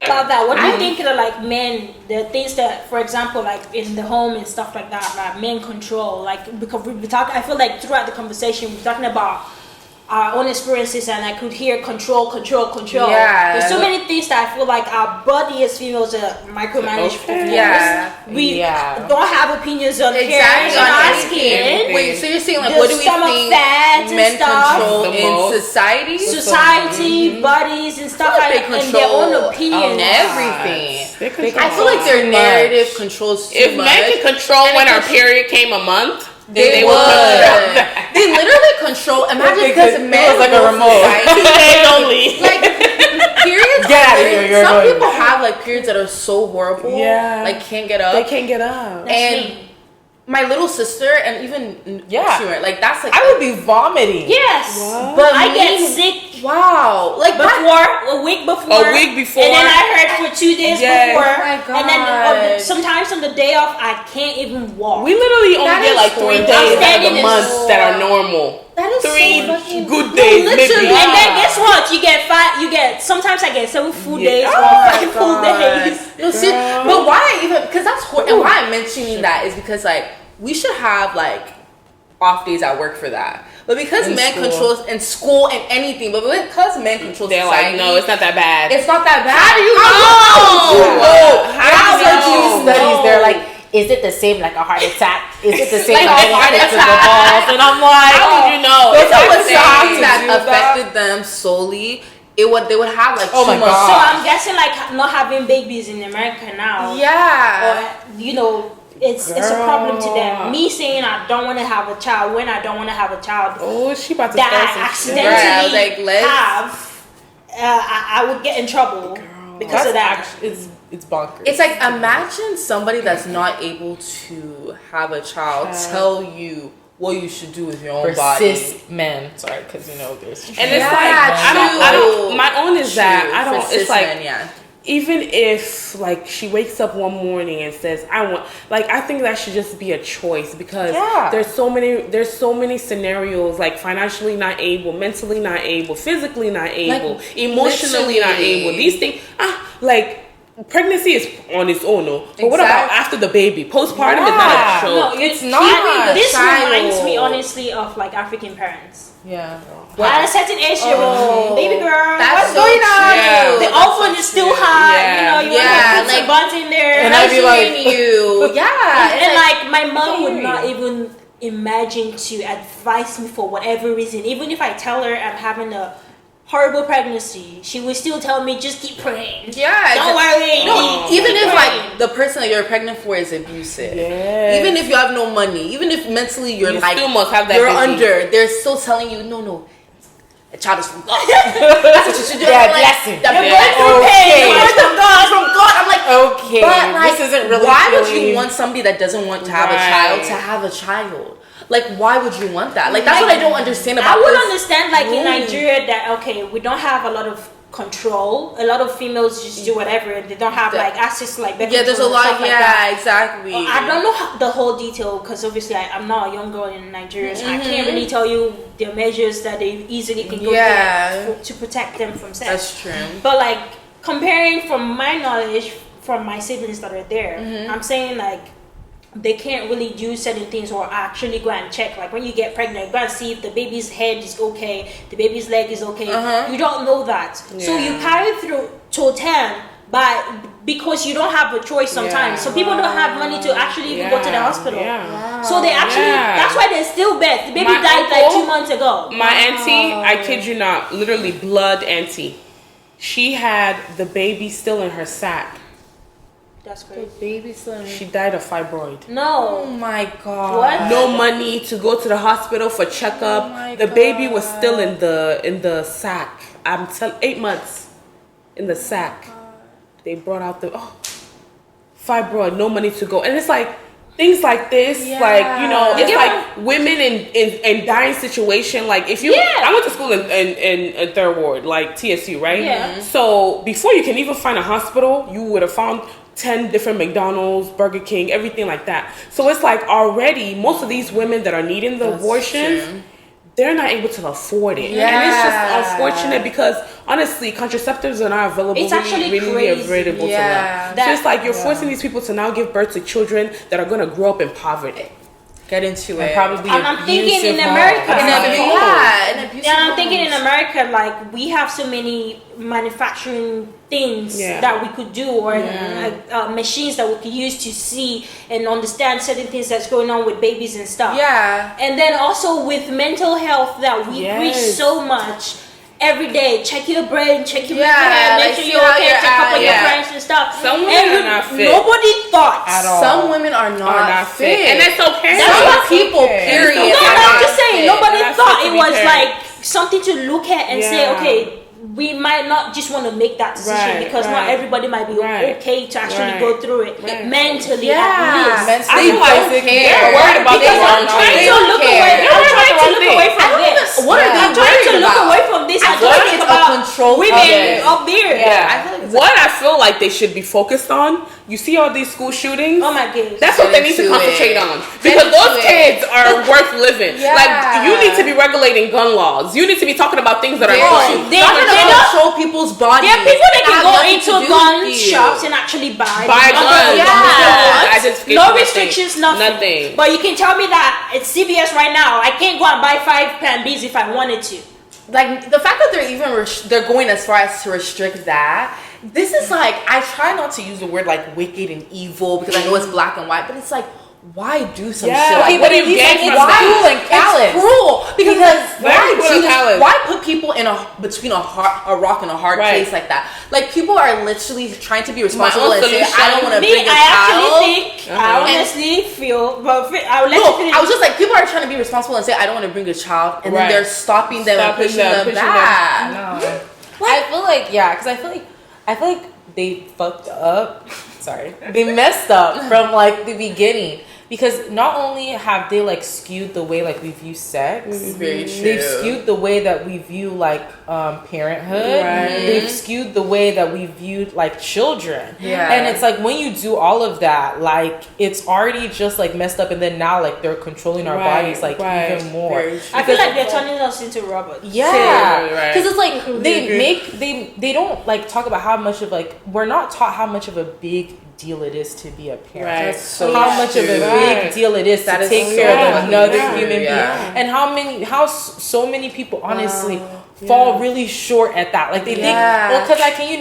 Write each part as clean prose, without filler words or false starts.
About that, what do you think of like men, the things that, for example, like in the home and stuff like that, like men control, like because we talk, I feel like throughout the conversation we're talking about our own experiences, and I could hear control. Yeah. There's so many things that I feel like our body as females are micromanaged. Yeah. We don't have opinions on Exactly. hair and our skin. Wait, so you're saying like The what do we stomach think fat and men stuff. control The in most. society? Bodies and stuff They like control and their own opinions. everything. They control I feel like their so narrative much. controls too If much. men can control And when it our contr- period came a month, They would would. control that. They literally control. Imagine They because could- men it was like a rule remote. society. They only. Like periods. Get are out of very- here, you're Some going. people have like periods that are so horrible. Yeah. Like can't get up. They can't get up. And my little sister and even Yeah. Stuart, like that's like I would be vomiting. Yes, What? But I get me- sick Wow, like that. before a week before, A week before. and then I heard for 2 days Yes. before, Oh my and then God. sometimes on the day off I can't even walk. We literally only That get is like 3 horrible. days out of Standing the is month so- that are normal. That is 3 so fucking good days, literally. maybe. And then guess what? You get 5. You get sometimes I get 7 full Yeah. days Oh or my 5 full days. No, see, but why I even? Because that's and why I'm mentioning that is because like we should have like off days at work for that. But because In men school. control in school and anything, but because men control They're society, like, no, it's not that bad. it's not that bad. How do you know? How do you do know? studies? They're like, is it the same like a heart attack? Is it the same Like like a heart to the attack. balls? And I'm like, How would you know? If It's it not was the something same. that Do that. affected them solely, they would have like Oh too my much. God. So I'm guessing like not having babies in America now. Yeah. Or you know. It's a problem to them. Me saying I don't want to have a child when I don't want to have a child Oh, she about to that start I some shit. accidentally Right, I was like, let's- have, I would get in trouble because of that. It's bonkers. It's like imagine somebody that's not able to have a child tell you what you should do with your own for body. cis men. Sorry, because you know there's. And it's Yeah, like, I don't, true. my own is that, I For don't, cis it's like, men, yeah. even if like she wakes up one morning and says I want, like I think that should just be a choice because Yeah. there's so many scenarios, like financially not able, mentally not able, physically not able, emotionally not literally. able. These things like pregnancy is on its own, no. But what about Exactly. after the baby? Postpartum is not Yeah. a show. No, It's you- not. This Child. reminds me honestly of like African parents. Yeah. At a certain age, they will, baby girl, That's what's so going on? true. The That's oven so is still true. hot. Yeah. You know, you Yeah, want to put like- some buns in there. And I'd be like- Nurturing you. Yeah. And it's like my mom would Sorry. not even imagine to advise me for whatever reason. Even if I tell her I'm having a horrible pregnancy, she would still tell me just keep praying. yeah. Don't worry. No, keep even if praying. like the person that you're pregnant for is abusive, Yes. even if you have no money, even if mentally you're You like still must have that you're baby. under, they're still telling you no, a child is from God. That's what you should do. Yeah, I'm like, blessing. that You're blessing. going through pain. Okay. You're going through God. It's from God. I'm like, Okay, but like, this isn't really. why would feeling- you want somebody that doesn't want to have a Right. child to have a child? Like, why would you want that? Like, that's what I don't understand about I would this. understand like in ruling. Nigeria that okay, we don't have a lot of control. A lot of females just do whatever. They don't have like access to like birth Yeah, there's a control and lot. stuff like that. Yeah, exactly. I don't know the whole detail because obviously I'm not a young girl in Nigeria, so I can't really tell you the measures that they easily can go Yeah. get to protect them from sex. That's true. But like comparing from my knowledge from my siblings that are there, I'm saying like they can't really do certain things or actually go and check. Like when you get pregnant, go and see if the baby's head is okay, the baby's leg is okay. You don't know that, so you carry through till term. But because you don't have a choice sometimes, so people don't have money to actually even go to the hospital. Yeah. So they actually, Yeah. that's why they're still bad. The baby My died like uncle- 2 months ago. My auntie, I kid you not, literally blood auntie. She had the baby still in her sac. That's crazy. Baby son. She died of fibroid. Oh No. my God. What? No money to go to the hospital for checkup. my The baby was still in the sac. I'm telling 8 months in the sac. They brought out the fibroid, no money to go. And it's like things like this, like, you know, it's Yeah. like women in dying situation. Like if you, Yeah. I went to school in third ward, like TSU, right? Yeah. So before you can even find a hospital, you would have found 10 different McDonald's, Burger King, everything like that. So it's like already most of these women that are needing the abortions, they're not able to afford it. Yeah. And it's just unfortunate because honestly, contraceptives are not available. It's actually really crazy. available Yeah. to them. So it's like you're forcing these people to now give birth to children that are gonna grow up in poverty. Get into And it. probably And I'm thinking in abusive America, homes. an abusive and I'm thinking in homes. America, like we have so many manufacturing things Yeah. that we could do, or machines that we could use to see and understand certain things that's going on with babies and stuff. Yeah. And then also with mental health that we Yes. preach so much every day. Check your brain, check your Yeah, mental health, make like, sure see you're how okay, you're check up at, on your yeah. friends and stuff. Some women and are not fit. nobody thought At all. Some women are not, fit. And that's okay. Some people, okay. period. And No, it's are I'm not just saying, fit. nobody That's thought to it be was fair. like something to look at and say, Yeah. okay, we might not just want to make that decision Right, because not right. everybody might be Right, okay to actually right, go through it right. mentally Yeah. at least. Mentally, I feel like physically, they're or worried about Because their I'm own trying thing. to look They don't away. care. I'm trying to They're look away from I don't this. even- what are they I'm trying to worried look about? away from this. I I'm feel like talking it's a about control women of it. up there. Yeah. I feel like it's What I feel like they should be focused on, you see all these school shootings? Oh my goodness. That's what Get they need to into concentrate it. on. Get Because into those it. kids are worth living. Yeah. Like, you need to be regulating gun laws. You need to be talking about things that are Yeah. important. They- not they gonna don't- control people's bodies. There are people that It can has go nothing into to do gun with you. shops and actually buy Buy guns. Yeah. I just forget No nothing. restrictions, nothing. Nothing. But you can tell me that it's CVS right now. I can't go and buy 5 Plan Bs if I wanted to. Like the fact that they're even they're going as far as to restrict that. This is like, I try not to use the word like wicked and evil because I know it's black and white, but it's like, why do some Yeah. shit like Okay, that? what do you gain from Why? that? cruel and callous. It's cruel because Very why cruel and do callous. why put people in between a rock and a hard Right. place like that? Like people are literally trying to be responsible own and say, solution. I don't want to Me, bring a I child. actually think, I Uh-huh. honestly feel, but I will let you No, finish. I was just like, people are trying to be responsible and say, I don't want to bring a child, and Right. then they're stopping them and Stopping pushing them, them pushing back. No. I feel like because I feel like they fucked up. Sorry, they messed up from like the beginning because not only have they like skewed the way like we view sex, Very true. they've skewed the way that we view like parenthood. Right. They've skewed the way that we viewed like children. Yeah. And it's like when you do all of that, like it's already just like messed up, and then now like they're controlling our Right, bodies like right. even more. Very true. I feel like they're turning us into robots. Yeah, Right. because it's like they agree. make they don't like talk about how much of like we're not taught how much of a big deal it is to be a parent. Right. That's so How much of a true. big Right. deal it is That to is take so care of fucking another true, human being, yeah. and how so many people honestly fall really short at that. Like they think, Yeah. well, because I can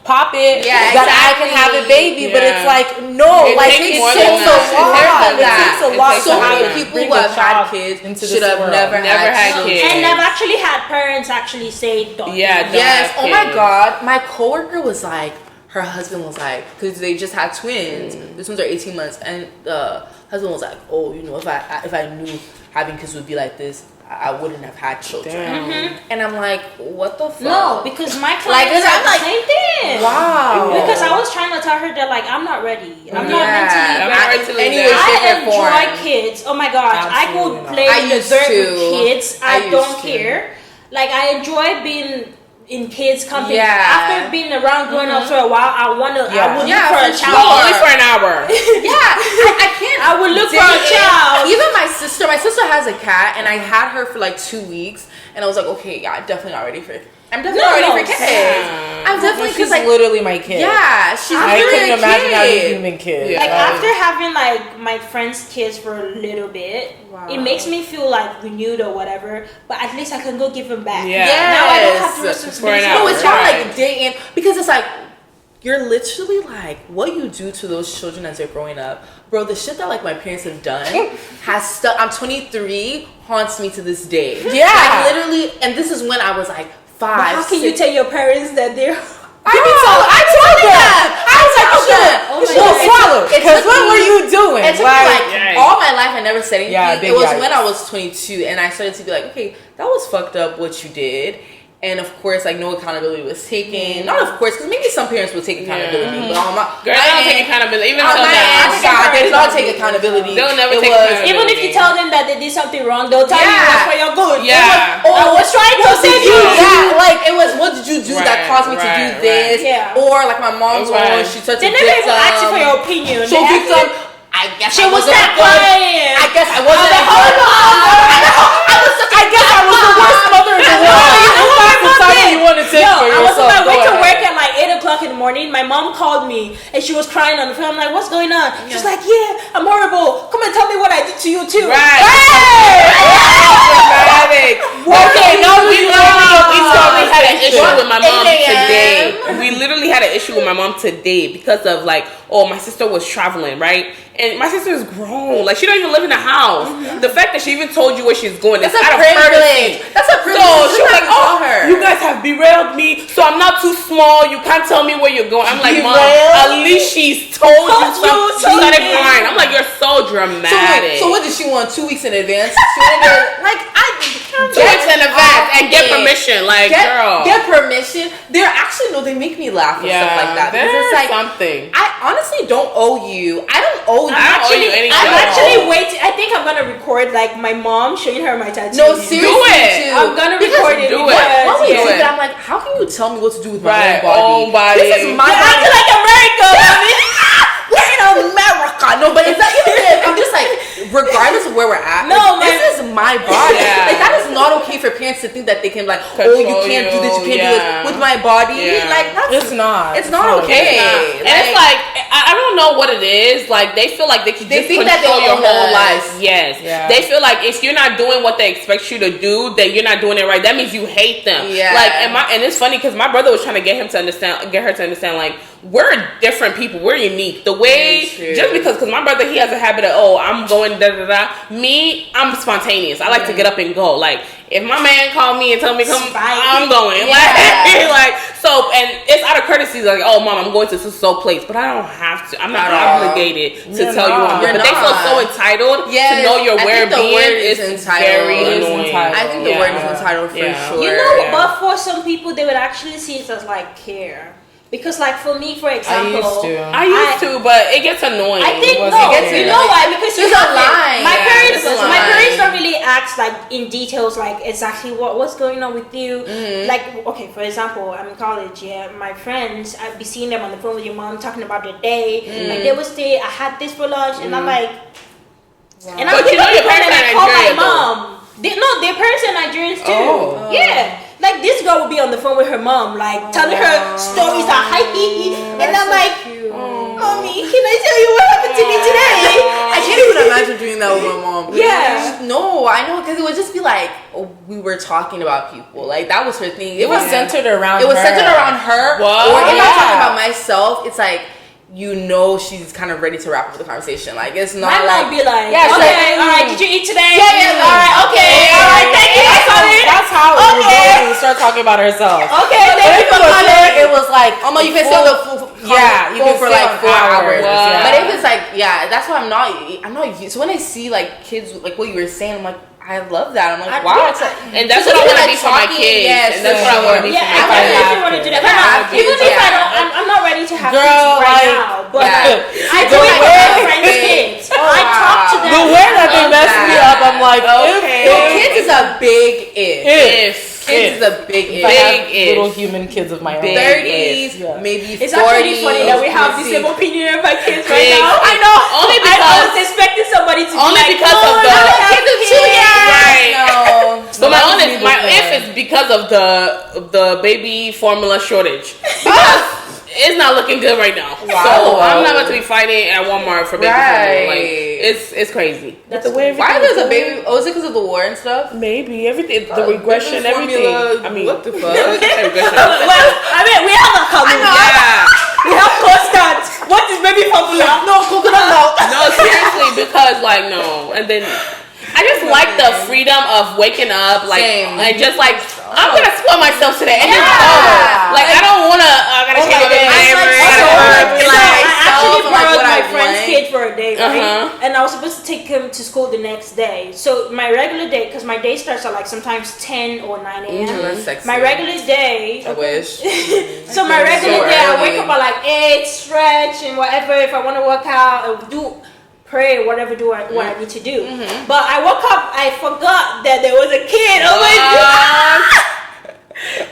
pop it, Yeah, that I can have a baby, but Yeah. it's like no, It like takes it more takes than that. a lot. It It takes takes a It lot. takes to a So lot. many have- people bring who a have had child kids into should this have world. never had kids. And I've actually had parents actually say, don't. Yeah, don't Yes. have Oh my kids. God. My coworker was like, her husband was like, because they just had twins. The twins are 18 months, and the husband was like, oh, if I knew having kids would be like this, I wouldn't have had children. Damn. And I'm like, what the fuck? No, because my Like, clients I'm said the like, same thing. wow. Because I was trying to tell her that, like, I'm not ready. I'm not Yeah. mentally I'm ready. not ready to leave Anyway, that. shape, I or enjoy form. kids. Oh my gosh, I Absolutely could not. play I in the used dirt to. with kids. I I don't used to. care. Like I enjoy being in kids' company. Yeah. After being around growing up for a while, I would look Yeah, for a for child. But only for an hour. Yeah, I can't. I would look for a date. child. Even my sister has a cat, and I had her for like 2 weeks, and I was like, okay, yeah, I'm definitely not ready for it. I'm definitely not ready for kids. yeah. I'm definitely She's because like, literally my kid. yeah, she's I literally couldn't a imagine having a kid. human kid. Yeah. Like after having like my friends' kids for a little bit, Wow. it makes me feel like renewed or whatever. But at least I can go give them back. Yeah. Now I don't have to Yes. responsibility. For an hour. No, it's not Right. like day in because it's like you're literally like what you do to those children as they're growing up, bro. The shit that like my parents have done has stuck. I'm 23, haunts me to this day. Yeah. like literally, and this is when I was like 5. But how can you 6. tell your parents that they're I told them. I was like, Oh my you God. should swallow. It Because took what me- were you doing? It took me like Yikes. all my life. I never said anything. Yeah, big it was yikes. when I was 22 and I started to be like, okay, that was fucked up what you did. And of course, like no accountability was taken. Not of course, because maybe some parents will take accountability, but on my Girl, I don't take accountability. Even on till my now. end, God, they did not take accountability. They'll never It take was- accountability. even if you tell them that they did something wrong, they'll tell you Yeah. it was for your good. Yeah. I was trying to save you. Yeah, like it was. What did you do that Right, caused me to do right, this? right. Yeah. Or like my mom's Right. when she started They to never even ask you for your victim. opinion. So They victim. ask you- I guess She I was wasn't that a good. quiet. I guess I wasn't. hold on. I was such a I guess I morning, my mom called me and she was crying on the phone. I'm like, what's going on? She's like, yeah, I'm horrible. Come and tell me what I did to you too. Right. Dramatic. Okay, no, we literally had an issue with my mom 8 a.m. today. We literally had an issue with my mom today because of like, my sister was traveling, right? And my sister is grown. Like, she don't even live in the house. Mm-hmm. The fact that she even told you where she's going is out of courtesy. That's a privilege. So she was like, you guys have derailed me, so I'm not too small. You can't tell me where you're going. I'm like, Mom, at least she's told you something. She started crying. I'm like, you're so dramatic. So what did she want? 2 weeks in advance? She wanted like, 2 weeks in advance and get permission. Like, girl. Get permission. They're actually, no, they make me laugh and stuff like that. Because it's like, something. I honestly don't owe you. I don't owe you. I don't owe you anything. I'm actually waiting. I think I'm gonna record like my mom showing her my tattoo. No, seriously, do it. I'm gonna record it. Do it. When we do it, I'm like, how can you tell me what to do with my own body? This is my body. I feel like America. We're in America. No, but it's not even it. I'm just like, regardless of where we're at, this is my body. Yeah. Like, that is not okay for parents to think that they can like, control you can't do this, you can't do this with my body. Yeah. Like, it's not okay. And it's like, I don't know what it is. Like, they feel like they can just think control your whole life. Yes. Yeah. They feel like if you're not doing what they expect you to do, then you're not doing it right. That means you hate them. Yeah. Like, and it's funny because my brother was trying to get her to understand, like, we're different people. We're unique. The way, just because my brother, he has a habit of, I'm going da-da-da. Me, I'm spontaneous. I like to get up and go. Like, if my man called me and told me come, I'm going. Yeah. Like, so, and it's out of courtesy, like, Mom, I'm going to so place, but I don't have to. I'm not obligated to tell you what I'm doing. But they feel so entitled to know your well-being. It's very annoying. I think the word is entitled for sure. You know, but for some people, they would actually see it as like care. Because, like, for me, for example, I used to, but it gets annoying. I think you know why? Because there's a line. My parents don't really ask like in details, like exactly what's going on with you. Mm-hmm. Like, okay, for example, I'm in college. Yeah, my friends, I'd be seeing them on the phone with your mom talking about their day. Mm-hmm. Like, they would say, I had this for lunch, and I'm like, and I'm your parents are Nigerian, mom. Their parents are Nigerians too. Yeah. Like, this girl would be on the phone with her mom, like, telling her stories on hiking. And I'm like, Mommy, can I tell you what happened to me today? I can't even imagine doing that with my mom. Yeah. No, I know, because it would just be like, we were talking about people. Like, that was her thing. It was centered around her. It was centered around her. What? Or if I'm talking about myself, it's like, she's kind of ready to wrap up the conversation. Like, it's not my like, mom be like, yeah, okay, all right, did you eat today? Yeah, all right, okay, all right, thank you. That's how it was when we start talking about herself. Okay, thank you for calling. It was like, you can stay on the phone for like 4 hours. Wow. But if it's like, that's why I'm not used. So when I see like kids, like what you were saying, I'm like, I love that. I'm like, wow. And that's what I want to be for my kids. Yes, and that's what I want to be for my kids. kids. I really want to do that. Even if I don't, I'm not ready to have kids right now. But I do it with my friends' kids. I talk to them. The way that they mess me up, I'm like, kids is a big if. Kids is a big if. Little human kids of my own. 30s, maybe 40s. It's actually funny that we have the same opinion of my kids right now. I know. Only because I was expecting somebody to only be like, because of the kids of 2 years. Right. No. So my if is because of the baby formula shortage. Because it's not looking good right now. Wow. So I'm not about to be fighting at Walmart for baby formula. Like, it's crazy. That's the way. Why there's a baby? Oh, is it because of the war and stuff? Maybe everything, the regression, everything. I mean, what the fuck? Well, I mean, we have a couple. We have Coast What is baby formula? No, coconut milk. No, seriously, because no, and then I just like the freedom of waking up, like, and just like, I'm gonna spoil myself today, and just go. Like, I don't wanna, I gotta change my diaper. I actually borrowed my friend's kid for a day, right? And I was supposed to take him to school the next day. So my regular day, because my day starts at like sometimes 10 or 9 a.m. My regular day. I wish. So my regular day, I wake up at like 8, stretch and whatever. If I want to work out, pray, what I need to do. But I woke up, I forgot that there was a kid. Oh my god!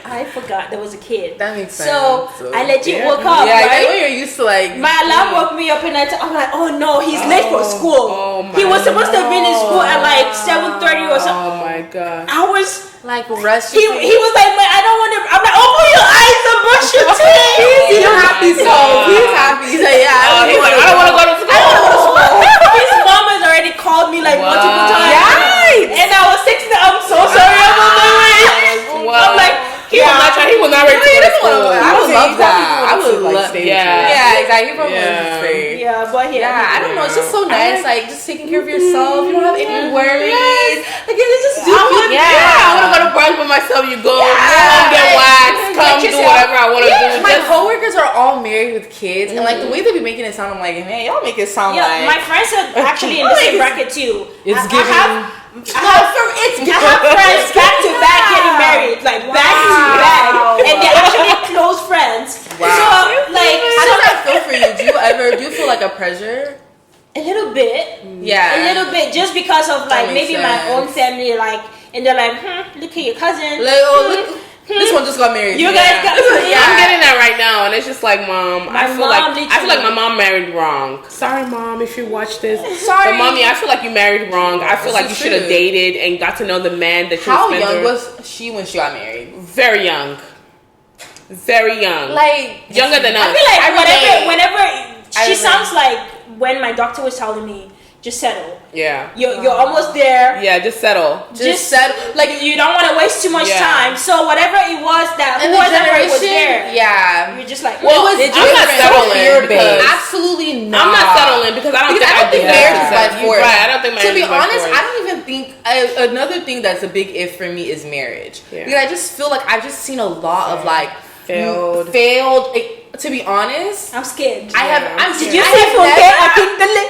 I forgot there was a kid. That makes sense. So I legit woke up. Yeah, right? when you're used to like. My alarm woke me up and I'm like, oh no, he's late for school. He was supposed to have been in school at like 7:30 or something. Oh my god! I was like rushing. He was like, I don't want to. I'm like, open your eyes and brush your teeth. You don't have these He was not ready to go to school. I would love that. I would love. Yeah, exactly. He probably would stay. Yeah, but I don't know. It's just so nice, like just taking care of yourself. You don't have any worries. Like it's just do. I want to go to brunch by myself. You go, come get waxed, come do whatever I want to do. My coworkers are all married with kids, and like the way they be making it sound, I'm like, man, y'all make it sound like. My friends are actually in the same bracket too. It's giving. I have friends back to back getting married, like back to back, and they're actually close friends. Wow. So like, how does that feel for you? Do you feel like a pressure? a little bit, Yeah, a little bit, just because of like maybe my own family, like, and they're like, look at your cousin. Like, look. This one just got married. You guys got I'm getting that right now, and it's just like, Mom, I feel like my mom married wrong. Sorry, Mom, if you watch this. Sorry, but Mommy, I feel like you married wrong. I feel like you should have dated and got to know the man that you. How young was she when she got married? Very young. Very young. Like younger than us. I feel like whenever she sounds like when my doctor was telling me, just settle. Yeah. You're almost there. Yeah, just settle. Just settle. Like, you don't want to waste too much time. So whatever it was that whoever was there. Yeah. You're just like, well, I'm not settling. Absolutely not. I'm not settling because I don't think marriage is by force. Right. I don't think marriage is by force. To be honest, I don't even think another thing that's a big if for me is marriage. Yeah. Because I just feel like I've just seen a lot of like failed. To be honest, I'm scared. Did you say for I think the lip?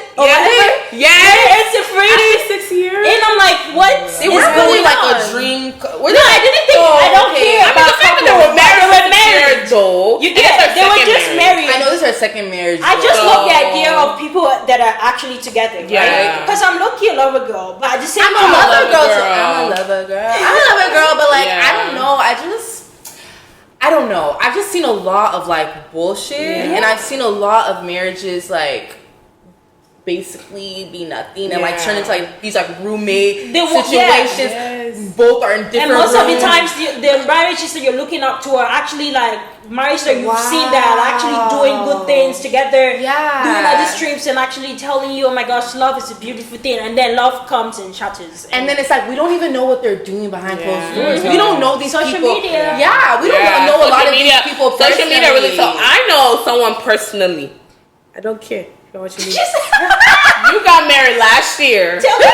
Yes. It's after 6 years. And I'm like, what? It was really like a dream. No, I didn't think. I don't care about the fact that they were married. They were married though. You get they were just married. I know this is her second marriage. I just love the idea of people that are actually together, right? Because I'm low-key a lover girl, but at the same time, I'm a lover girl, but like I don't know. I don't know. I've just seen a lot of like bullshit, and I've seen a lot of marriages like basically be nothing and like turn into like these like roommate situations. Both are in different. And most of the times, the marriages that you're looking up to are actually like marriages that you've seen that are actually doing good things together, doing all these trips and actually telling you, oh my gosh, love is a beautiful thing, and then love comes and shatters. And then it's like we don't even know what they're doing behind closed doors. We don't know these social people. Media. Yeah, we don't know a lot of these people. Social media really. So I know someone personally. I don't care. You got married last year. Tell me.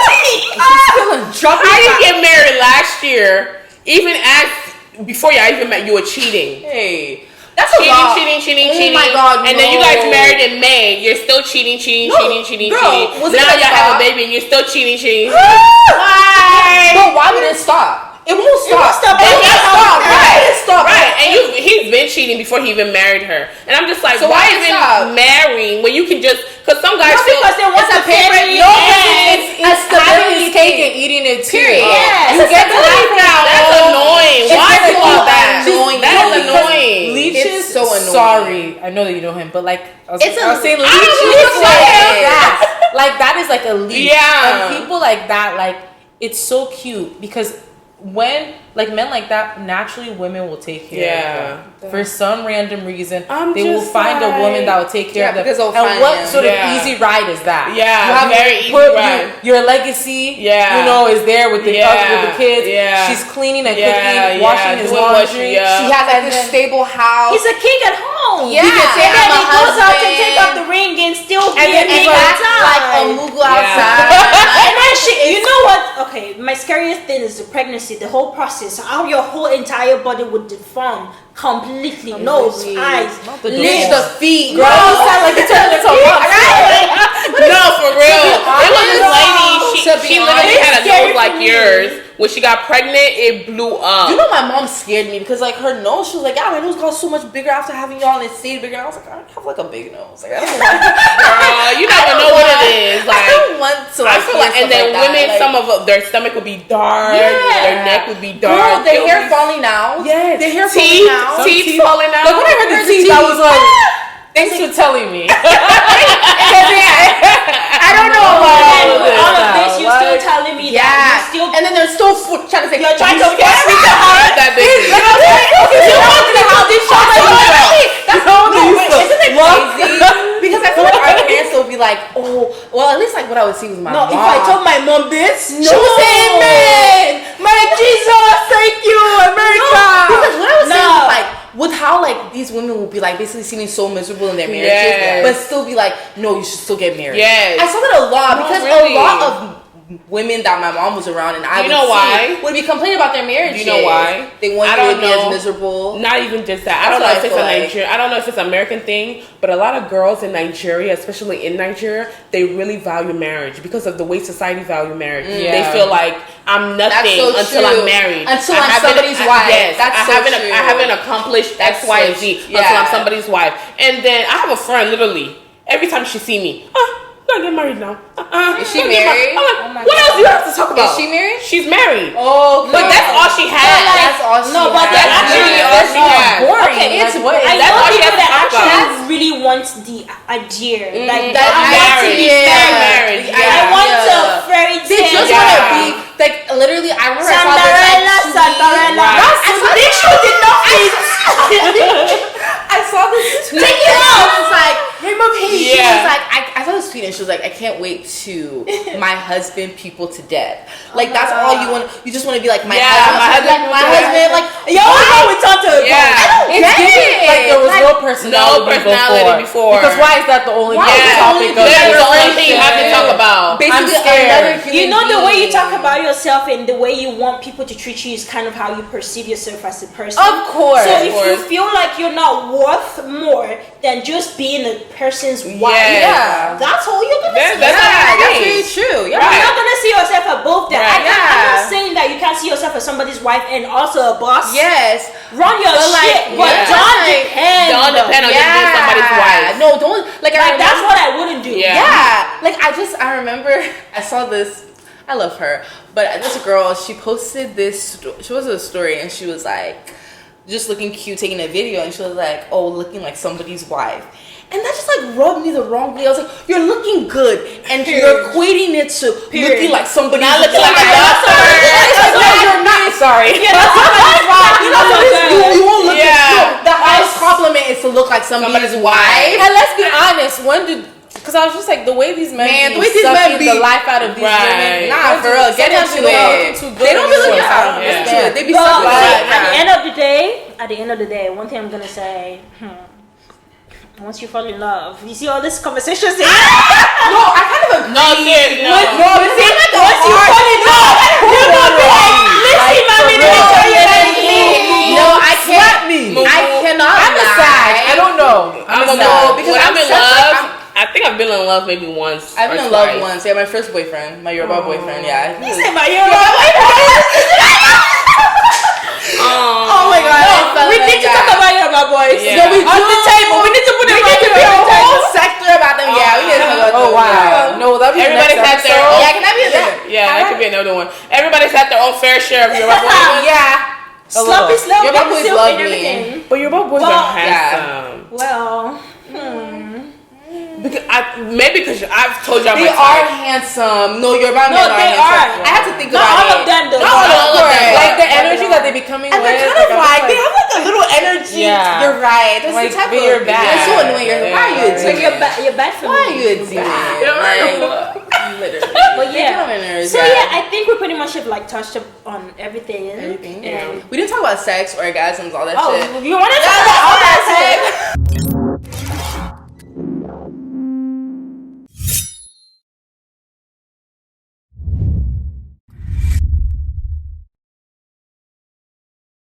I didn't get married last year. Even before y'all even met, you were cheating. Hey, that's a lot. Cheating. Oh my God, and then you guys married in May. You're still cheating. Now y'all have a baby and you're still cheating. Why? But why would it stop? It won't stop. It won't stop. Right. And he's been cheating before he even married her. And I'm just like, so why even marrying when you can just? Because some guys feel because they want the family. It's having his cake and eating it too. Yes. You get to that. That's annoying. Why is all that? That's annoying. Leech is so annoying. Sorry, I know that you know him, but like I was saying, Leech is like that. Like that is like a leech. Yeah. And people like that, like it's so cute because when like men like that, naturally women will take care of them. For some random reason, they will find a woman that will take care of them. And what sort of easy ride is that? Yeah, you have very easy ride. Your legacy, you know, is there with the kids. Yeah. She's cleaning and cooking, washing his laundry. She has like this stable house. He's a king at home. Yeah. And then he goes out to take off the ring and still be a king outside. Like a mugu outside. And then you know what? Okay, my scariest thing is the pregnancy, the whole process. How your whole entire body would deform completely. Nose, eyes, lips, the feet. Girl, sound like you turned into a monster. No, for real. There was this lady, she literally had a nose like yours. When she got pregnant, it blew up. You know, my mom scared me because like her nose, she was like, yeah, my nose got so much bigger after having y'all and it stayed bigger. And I was like, I have like a big nose. Like, I don't want girl, you never know what it is. Like, I don't want to. I feel like, and then like women, some of their stomach would be dark, their neck would be dark. Girl, their hair falling out. Yes, their hair falling out. Teeth falling out. Like when I read the teeth, I was like, thanks for telling me. I don't know all of this. You're still telling me that. And then they're still trying to say, you're trying to force me to hide that baby. Isn't it crazy? Because I feel like our parents will be like, oh, well, at least like what I would see with my mom. If I told my mom this, she would say, amen. My Jesus, thank you, America. Because what I was saying with these women will be like basically seeming so miserable in their marriages, Yes. but still be like, no, you should still get married. Yes. I saw that a lot No, because really. a lot of women that my mom was around and I You know why? would be complaining about their marriages. You know why? They want I you to don't be as know. miserable. Not even just that. I That's don't know what if I it's feel a like. Nigeria. I don't know if it's an American thing, but a lot of girls in Nigeria, especially in Nigeria, they really value marriage because of the way society value marriage. Yeah. They feel like I'm nothing so until true. I'm married. Until I I'm haven't- somebody's wife. Yes, That's I so haven't. true. I haven't accomplished That's X, Y, and so Z true. until Yeah. I'm somebody's wife. And then I have a friend literally every time she see me, gotta get married now. Is she gotta get married? I'm like, Oh my what God. else do you have to talk about? Is she married? She's married. Oh, But that's all she has. That's all she No, but has. that's actually Yeah. all she Yeah. has. Boring. Okay, Like, it's what is I That's know all she people has to that talk about. actually really want the idea. Like, That I want to marriage. be yeah. married. Yeah. I want Yeah. a fairy They tale. just Yeah. want to be like literally. I remember Cinderella, I saw Cinderella. Right. I saw this show did not I saw this tweet. Take it and off. She was like, remove hate. She Yeah. was like, I saw this tweet and she was like, I can't wait to my husband people to death. Like that's all you want. You just want to be like my Yeah, husband. my husband Like my people to husband. Like Yo, how we talk to her. Yeah. It's It's giving like there was no personality, before. Because why is that the only Why is Yeah, the topic of that's the only conversation? thing you have to talk about. basically I'm scared. another human You know the way you being. talk about yourself and the way you want people to treat you is kind of how you perceive yourself as a person. Of course. So Of if course. you feel like you're not worth more than just being a person's wife, Yeah. that's all you're gonna see. That's yeah, what that's it very is. true. Yeah. Right. You're not gonna see yourself above that. Right. I'm Yeah. not saying that you can't see yourself as somebody's wife and also a boss. Yes. Run your But, like, shit, but yeah. don't Like, depend. Don't depend on just being somebody's wife. No, don't like. I Like that's remember- what I wouldn't do. Yeah. Yeah, like I remember I saw this. I love her, but this girl, she posted this. She was a story, and she was like, just looking cute, taking a video, and she was like, "Oh, looking like somebody's wife." And that just like rubbed me the wrong way. I was like, "You're looking good," and you're equating it to looking like somebody's Not looking like a wife. doctor. It's like, no, you're not. Sorry. Yeah, that's somebody's wife. You know, you won't look. Yeah. No, the highest compliment is to look like somebody's wife. And let's be honest, when did? Because I was just like the way these men, Man, be the way these men sucking be- the life out of these Right. women. Nah, for real, get sometimes into they don't it. look too good They don't really anymore. yeah, I don't Yeah. understand. They be But sucking see, like, at the end of the day, one thing I'm gonna say, once you fall in love, you see all this conversations. No, I kind of agree. No, seriously, no. Once you fall in love, you're gonna be like, listen, mommy, let me tell you like me. No, I can't. Move. I cannot. I'm a lie. side. I don't know. I'm No, a mom. because When I'm in such a- love, I think I've been in love maybe once. I've been or in love twice. once. Yeah, my first boyfriend, my Yoruba boyfriend. Yeah. You say my Oh my god. we need to talk about your boys. Yeah. No, we On the table. We need to put it We right need to here be a on the table. whole sector about them. Yeah, we need to talk about Oh them. wow. No, that'd be Everybody's the had next their episode. own. Yeah, can I be a bit? Yeah, that could be another one. Everybody's had their own fair share of your boys. Yeah. Sloppy, slow, Your boys silk, love and me. everything. But your boys Well, are handsome. Well, Because maybe because I've told y'all They my are type. handsome. No, Yoruba men No, are they handsome. are. I had to think not about all it. of them though. Not all of them. Like the energy that they be coming And with. they're kind of I'm like, just they have like a little energy. Yeah. You're right. That's Like, the type but of. you're bad. It's so annoying. You're like, why are you a Yeah. Like demon? you're bad for Why are me. you a demon? Like, literally. But yeah. Commoners, So yeah, I think we pretty much have like touched up on everything. Everything. And We didn't talk about sex, orgasms, all that oh, shit. you want to talk about all that?